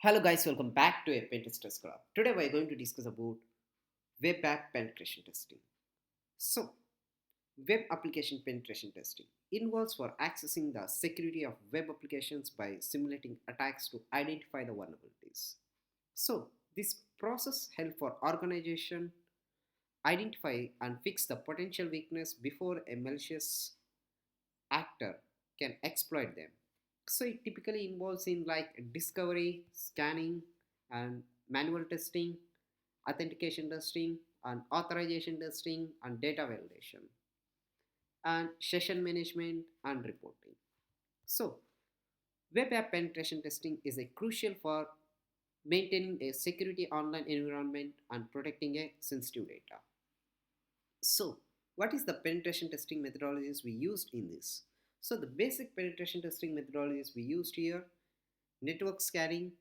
Hello guys, welcome back to a Pentesters Club. Today we are going to discuss about web app penetration testing. So, web application penetration testing involves for accessing the security of web applications by simulating attacks to identify the vulnerabilities. So, this process helps for organization identify and fix the potential weakness before a malicious actor can exploit them. So it typically involves in like discovery, scanning, and manual testing, authentication testing, and authorization testing, and data validation, and session management and reporting. So web app penetration testing is a crucial for maintaining a security online environment and protecting a sensitive data. So, what is the penetration testing methodologies we used in this? So, the basic penetration testing methodologies we used here: network scanning,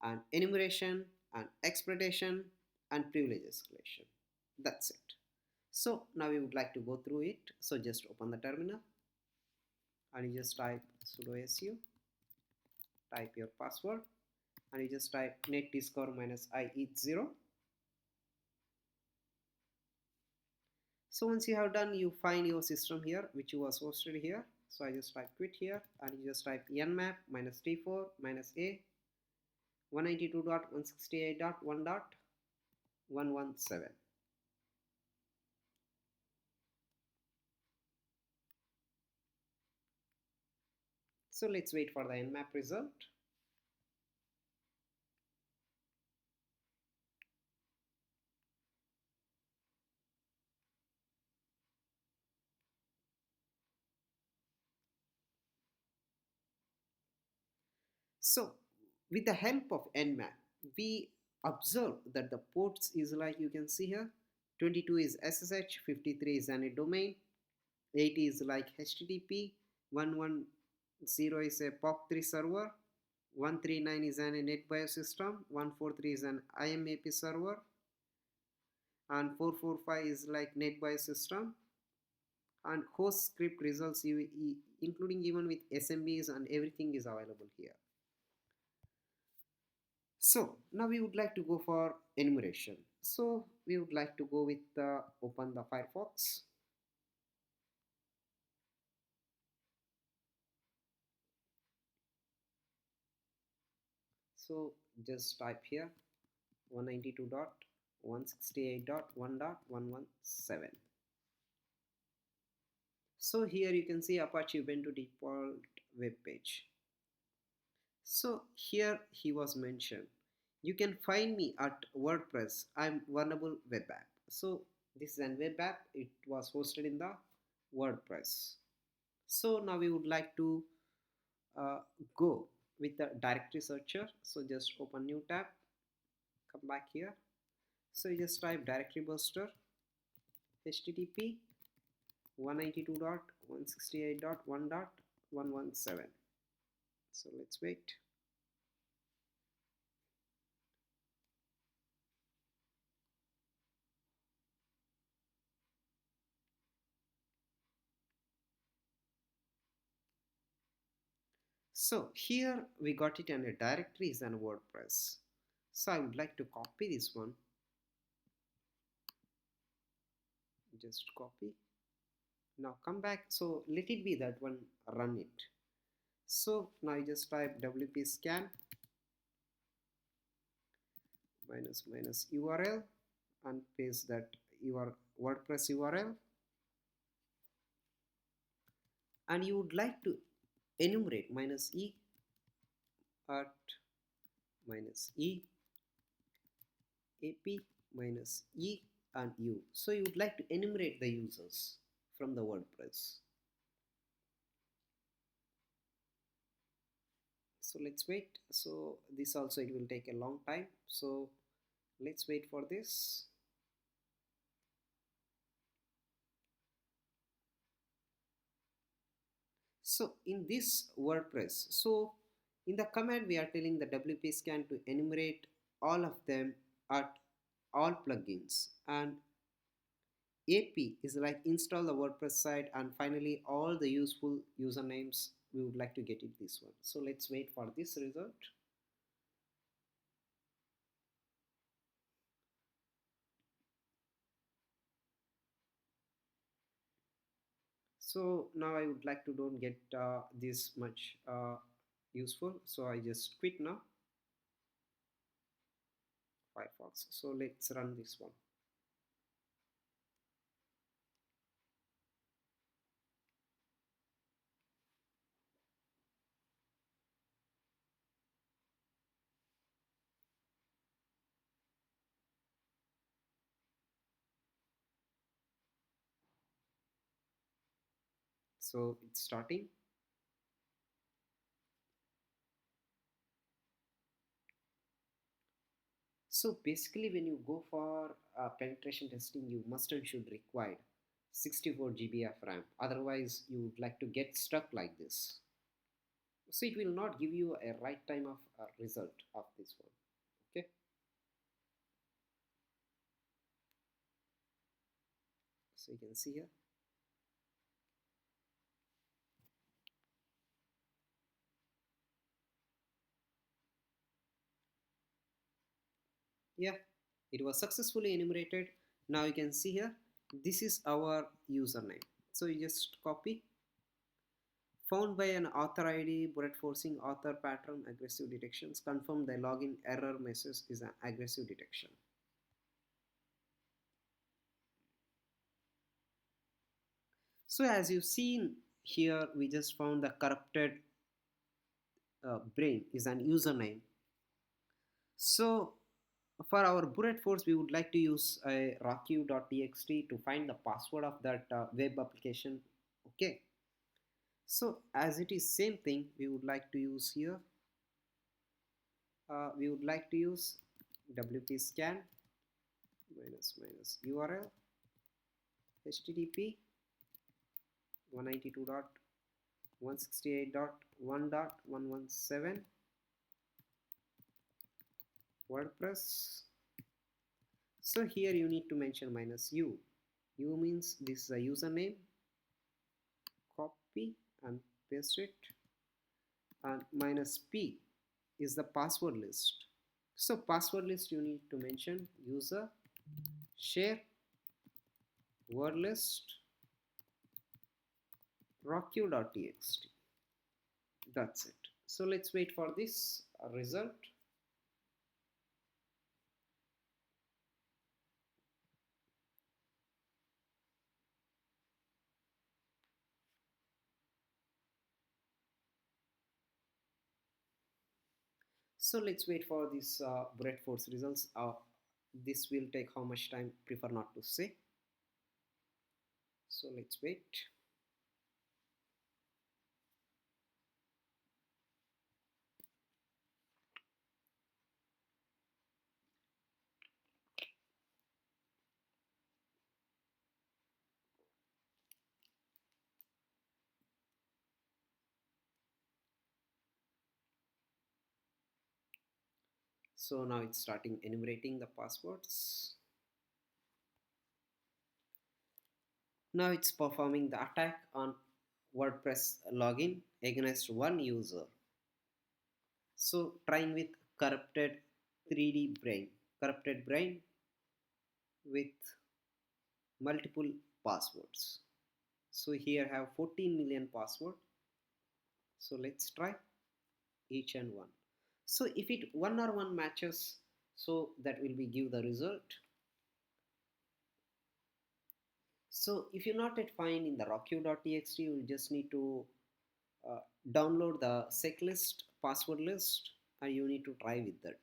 and enumeration, and exploitation, and privilege escalation. That's it. So, now we would like to go through it. So, just open the terminal and you just type sudo su, type your password, and you just type netdiscover minus I each 0. So once you have done, you find your system here which you was hosted here. So I just type quit here and you just type nmap minus t4 minus a 192.168.1.117. So let's wait for the nmap result. So with the help of nmap, we observe that the ports is like you can see here. 22 is SSH, 53 is any domain, 80 is like HTTP, 110 is a POP3 server, 139 is an NetBIOS system, 143 is an IMAP server, and 445 is like NetBIOS system, and host script results including even with SMBs and everything is available here. So now we would like to go for enumeration. So we would like to go with open the Firefox. So just type here 192.168.1.117. So here you can see Apache Ubuntu default web page. So here he was mentioned, you can find me at WordPress. I'm vulnerable web app. So this is an web app. It was hosted in the WordPress. So now we would like to uh, go with the directory searcher. So just open new tab, come back here. So you just type directory buster http 192.168.1.117. So let's wait. So here we got it under directories and WordPress. So I would like to copy this one. Just copy. Now come back. So let it be that one, run it. So now you just type wp scan minus minus URL and paste that your WordPress URL, and you would like to enumerate minus e at minus e ap minus e and u. So you would like to enumerate the users from the WordPress. So let's wait. So this also it will take a long time, so let's wait for this. So in this WordPress, so in the command we are telling the wp scan to enumerate all of them at all plugins, and ap is like install the WordPress site, and finally all the useful usernames we would like to get it this one. So let's wait for this result. So now I would like to don't get this much useful, so I just quit now Firefox. So let's run this one. So it's starting. So basically, when you go for penetration testing, you must and should require 64 GB of RAM. Otherwise, you would like to get stuck like this. So it will not give you a right time of result of this one. Okay. So you can see here. Yeah, it was successfully enumerated. Now you can see here. This is our username. So you just copy. Found by an author ID, brute forcing author pattern, aggressive detections. Confirm the login error message is an aggressive detection. So as you've seen here, we just found the corrupted brain is an username. So for our brute force, we would like to use a rocku.txt to find the password of that web application. Okay. So as it is same thing, we would like to use here. We would like to use wp scan minus url http 192.168.1.117 WordPress. So here you need to mention minus u. U means this is a username. Copy and paste it. And minus p is the password list. So password list you need to mention user share word list rocku.txt. That's it. So let's wait for this result. So let's wait for this brute force results. This will take how much time? Prefer not to say. So let's wait. So now it's starting enumerating the passwords. Now it's performing the attack on WordPress login against one user. So trying with corrupted 3D brain, corrupted brain with multiple passwords. So here I have 14 million password. So let's try each and one. So if it one or one matches, so that will be give the result. So if you're not yet find in the rocku.txt, you just need to uh, download the sec list password list and you need to try with that.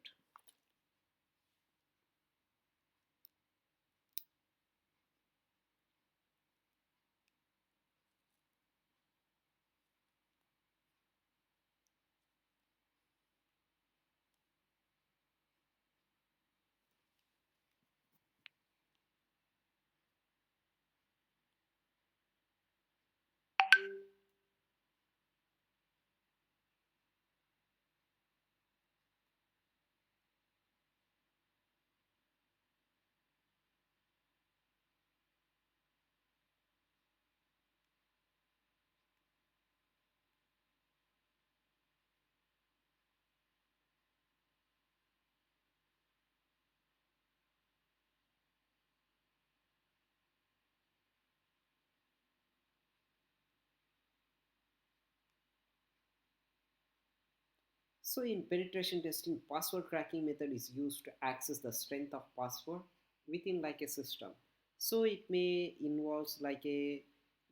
So in penetration testing, password cracking method is used to access the strength of password within like a system. So it may involves like a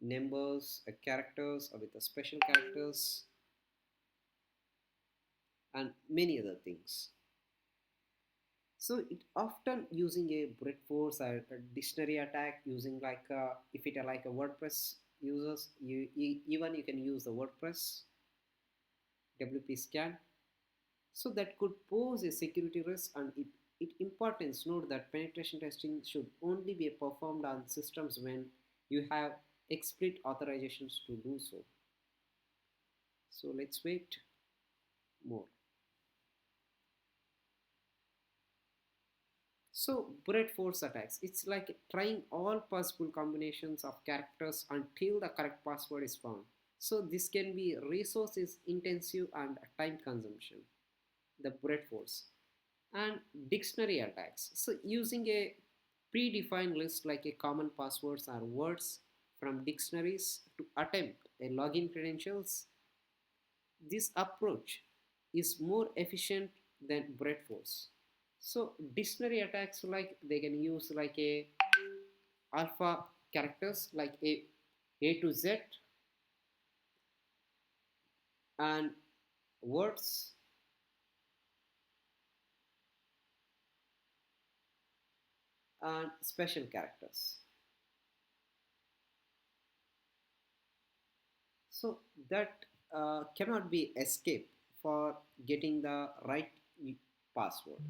numbers, a characters, or with a special characters, and many other things. So it often using a brute force or a dictionary attack using like if it are like a WordPress users, even you can use the WordPress WP scan. So that could pose a security risk, and it importance note that penetration testing should only be performed on systems when you have explicit authorizations to do so. So let's wait more. So brute force attacks, it's like trying all possible combinations of characters until the correct password is found. So this can be resources intensive and time consumption, the brute force. And dictionary attacks. So using a predefined list like a common passwords or words from dictionaries to attempt a login credentials, this approach is more efficient than brute force. So dictionary attacks like they can use like a alpha characters like a to Z and words and special characters. So that cannot be escaped for getting the right password.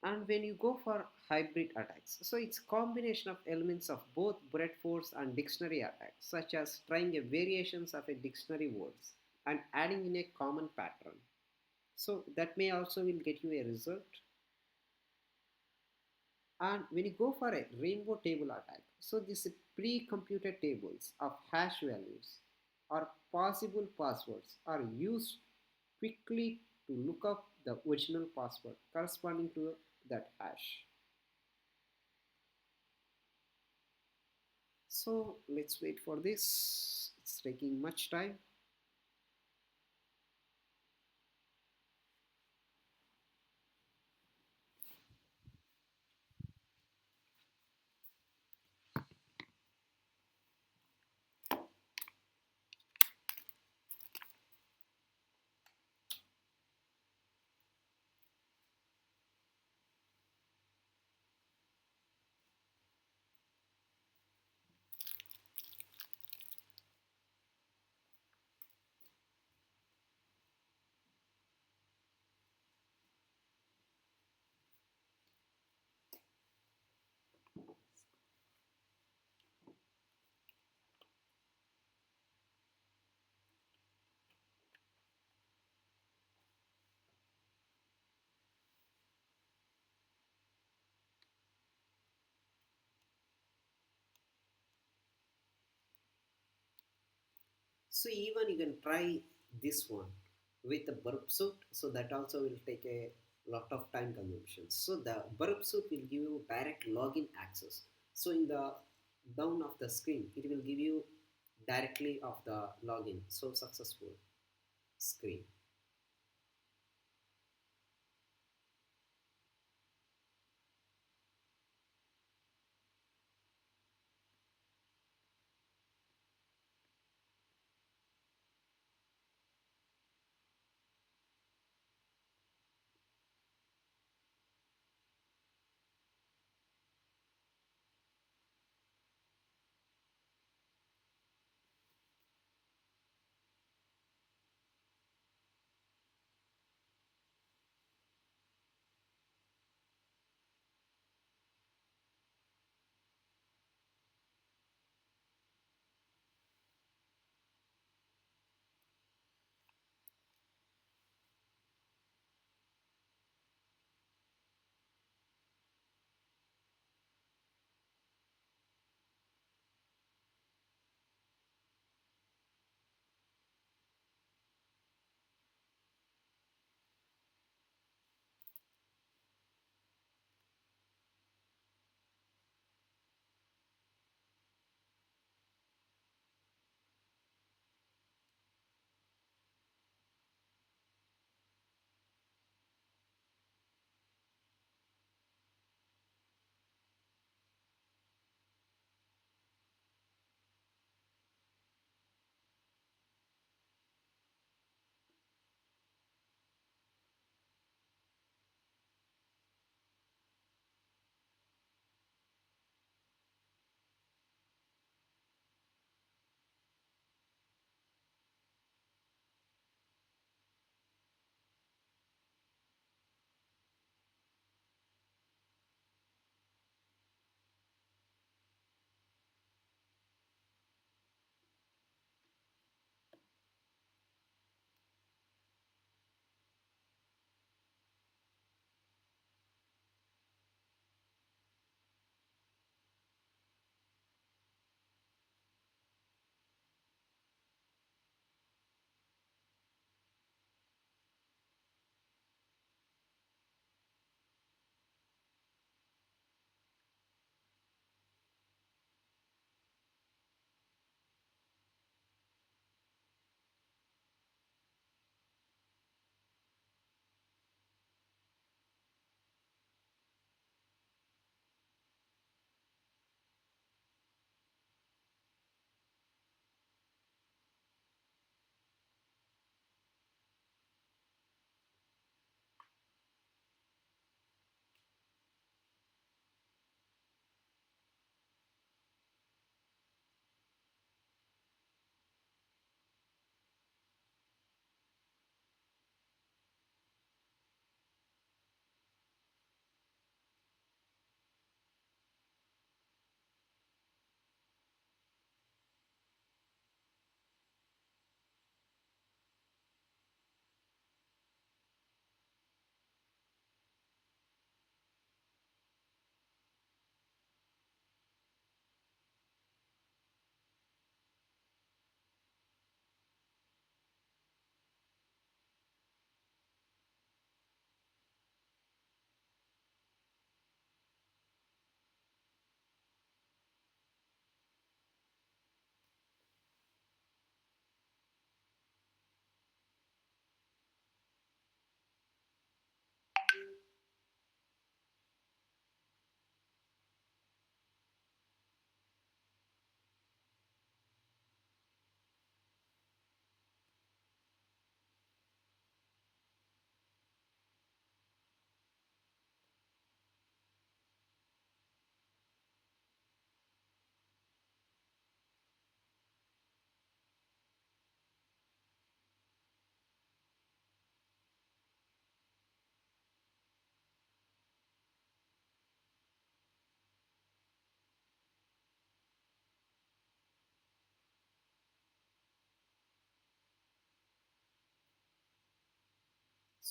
And when you go for hybrid attacks, so it's combination of elements of both brute force and dictionary attacks, such as trying a variations of a dictionary words and adding in a common pattern. So that may also will get you a result. And when you go for a rainbow table attack, so these pre-computed tables of hash values or possible passwords are used quickly to look up the original password corresponding to that hash. So let's wait for this. It's taking much time. So even you can try this one with the burp suit. So that also will take a lot of time consumption. So the burp suit will give you direct login access. So in the down of the screen, it will give you directly of the login. So successful screen.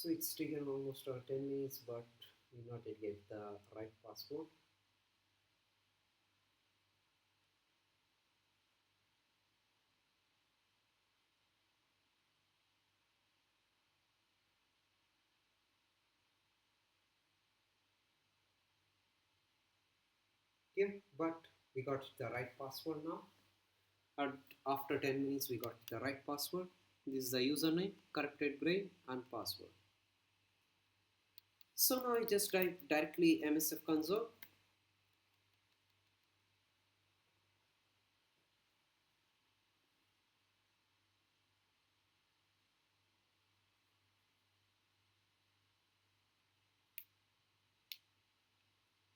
So it's taken almost 10 minutes, but we not yet get the right password. Yeah, but we got the right password now. And after 10 minutes, we got the right password. This is the username, corrupted brain, and password. So now I just type directly MSF console.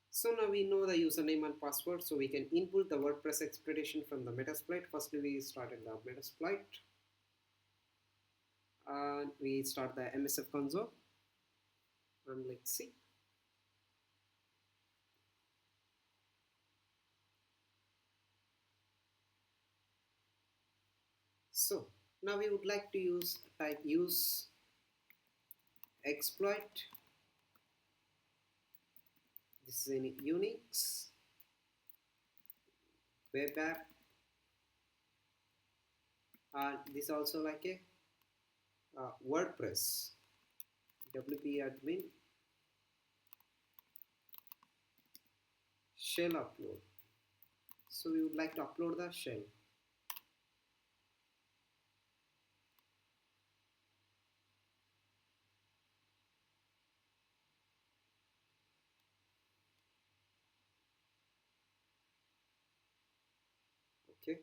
So now we know the username and password, so we can input the WordPress exploitation from the Metasploit. First we started the Metasploit and we start the MSF console and let's see. So now we would like to use exploit. This is in Unix web app, and this also like a WordPress WP admin shell upload. So we would like to upload the shell. Okay.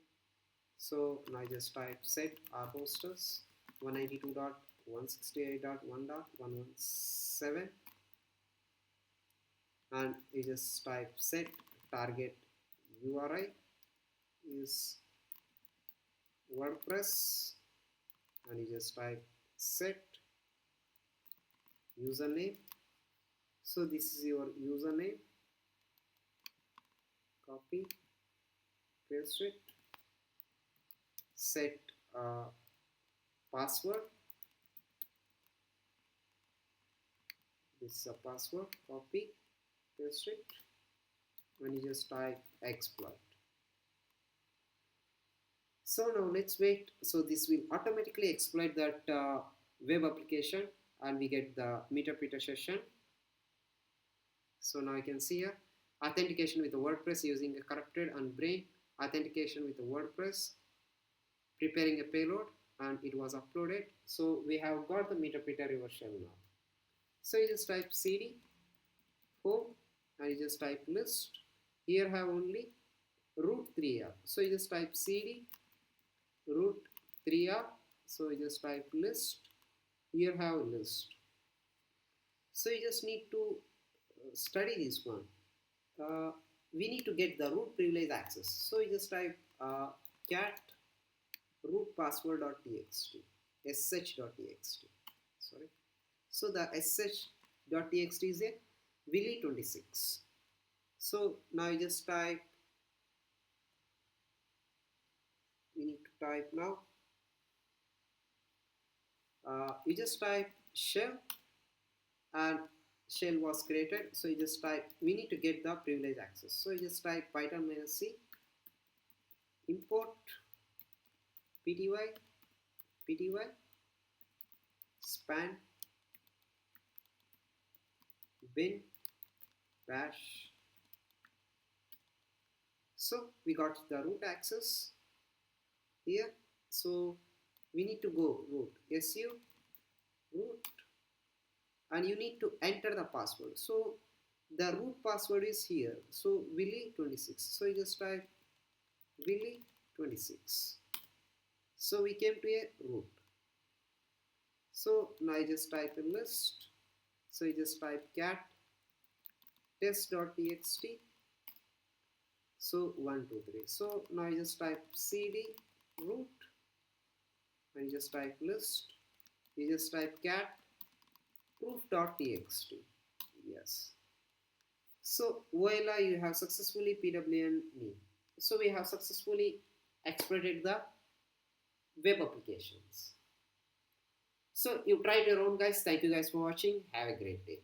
So now I just type set our hostess 192.168.1.117 and you just type set target URI is WordPress and you just type set username. So this is your username, copy, paste it, set password. This is a password, copy, paste it, and you just type exploit. So now let's wait. So this will automatically exploit that web application and we get the meter session. So now I can see here authentication with the WordPress using a corrupted and brain, authentication with the WordPress, preparing a payload, and it was uploaded. So we have got the meter reverse shell now. So you just type cd home and you just type list. Here have only root 3r. So you just type cd root 3r. So you just type list. Here have list. So you just need to study this one. We need to get the root privilege access. So you just type cat root password.txt, sh.txt. Sorry. So the sh.txt is a Willy26. So now you just type. We need to type now. You just type shell and shell was created. So you just type. We need to get the privilege access. So you just type python -c import pty span bin bash. So we got the root access here. So we need to go root su root and you need to enter the password. So the root password is here. So Willy26. So you just type Willy26. So we came to a root. So now I just type a list. So you just type cat test.txt. So 1, 2, 3. So now I just type cd root and you just type list. You just type cat proof.txt. Yes. So voila, you have successfully PWN me. So we have successfully exploited the web applications. So you try it your own, guys. Thank you guys for watching. Have a great day.